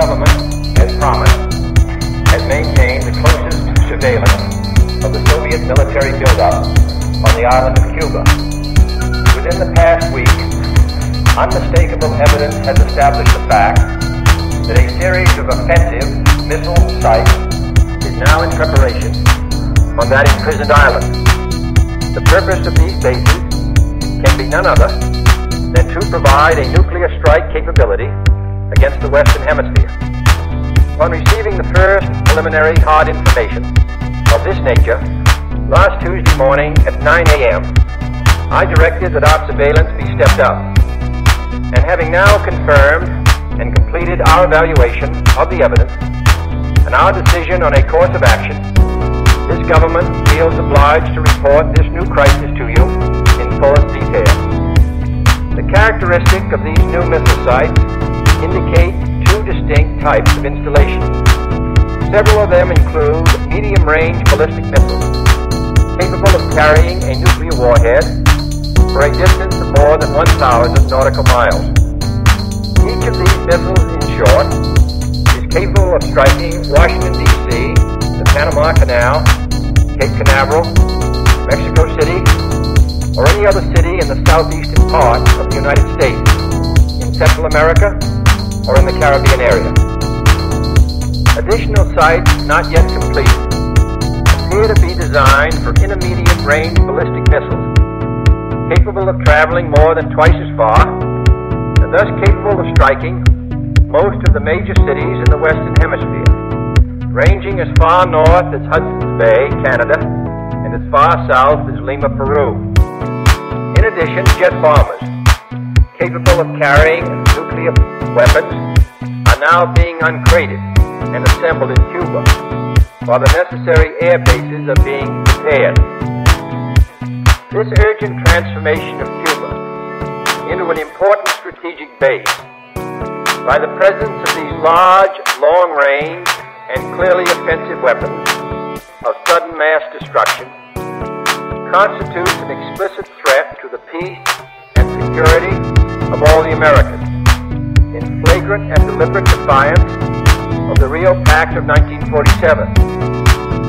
government, as promised, has maintained the closest surveillance of the Soviet military buildup on the island of Cuba. Within the past week, unmistakable evidence has established the fact that a series of offensive missile sites is now in preparation on that imprisoned island. The purpose of these bases can be none other than to provide a nuclear strike capability against the Western Hemisphere. Upon receiving the first preliminary hard information of this nature, last Tuesday morning at 9 a.m., I directed that our surveillance be stepped up. And having now confirmed and completed our evaluation of the evidence and our decision on a course of action, this government feels obliged to report this new crisis to you in fullest detail. The characteristic of these new missile sites indicate two distinct types of installation. Several of them include medium-range ballistic missiles capable of carrying a nuclear warhead for a distance of more than 1,000 nautical miles. Each of these missiles, in short, is capable of striking Washington, D.C., the Panama Canal, Cape Canaveral, Mexico City, or any other city in the southeastern part of the United States, in Central America, or in the Caribbean area. Additional sites not yet completed appear to be designed for intermediate-range ballistic missiles capable of traveling more than twice as far and thus capable of striking most of the major cities in the Western Hemisphere, ranging as far north as Hudson's Bay, Canada, and as far south as Lima, Peru. In addition, jet bombers capable of carrying nuclear weapons are now being uncrated and assembled in Cuba, while the necessary air bases are being prepared. This urgent transformation of Cuba into an important strategic base by the presence of these large, long-range, and clearly offensive weapons of sudden mass destruction constitutes an explicit threat to the peace and security of all the Americans, in flagrant and deliberate defiance of the Rio Pact of 1947,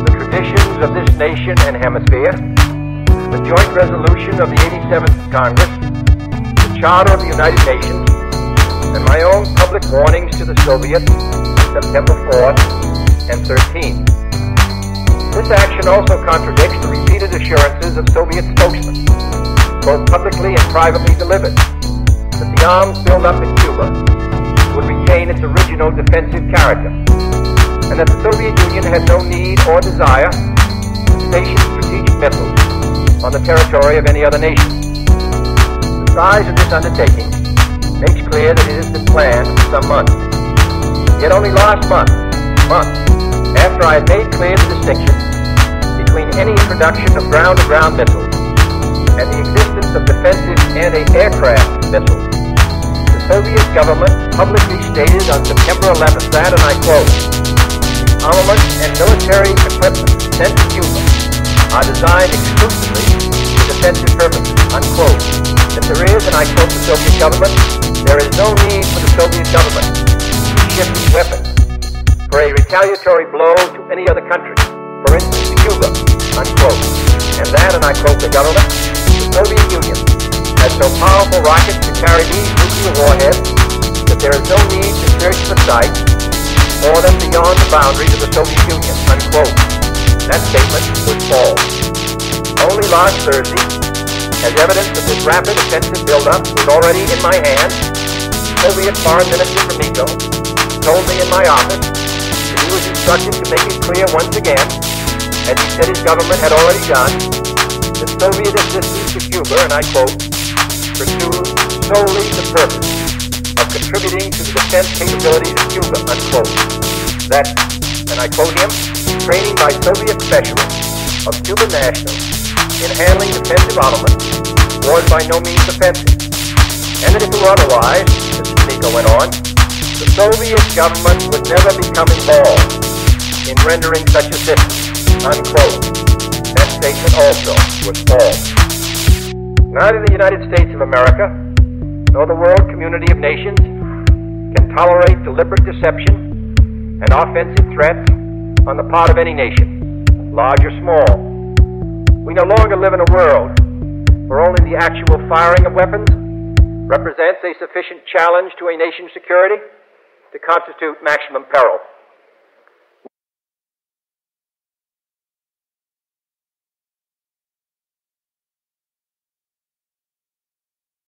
the traditions of this nation and hemisphere, the joint resolution of the 87th Congress, the Charter of the United Nations, and my own public warnings to the Soviets on September 4th and 13th. This action also contradicts the repeated assurances of Soviet spokesmen, both publicly and privately delivered, that the arms buildup in Cuba would retain its original defensive character, and that the Soviet Union had no need or desire to station strategic missiles on the territory of any other nation. The size of this undertaking makes clear that it has been planned for some months. Yet only last month, after I had made clear the distinction between any introduction of ground-to-ground missiles and the existence of defensive anti-aircraft missiles, the Soviet government publicly stated on September 11th that, and I quote, "Armament and military equipment sent to Cuba are designed exclusively for defensive purposes," unquote. That there is, and I quote the Soviet government, "there is no need for the Soviet government to ship these weapons for a retaliatory blow to any other country, for instance to Cuba," unquote. And that, and I quote the government, "the Soviet Union has so powerful rockets to carry these nuclear warheads that there is no need to search for sites more than beyond the boundaries of the Soviet Union," unquote. That statement was false. Only last Thursday, as evidence of this rapid offensive buildup was already in my hands, Soviet Foreign Minister Gromyko told me in my office that he was instructed to make it clear once again, as he said his government had already done, that Soviet assistance to Cuba, and I quote, "pursued solely the purpose of contributing to the defense capabilities of Cuba," unquote. That, and I quote him, "training by Soviet specialists of Cuban nationals in handling defensive armament was by no means offensive, and that if it were otherwise," Mr. Gromyko went on, "the Soviet government would never become involved in rendering such assistance," unquote. That statement also was false. Neither the United States of America nor the world community of nations can tolerate deliberate deception and offensive threats on the part of any nation, large or small. We no longer live in a world where only the actual firing of weapons represents a sufficient challenge to a nation's security to constitute maximum peril.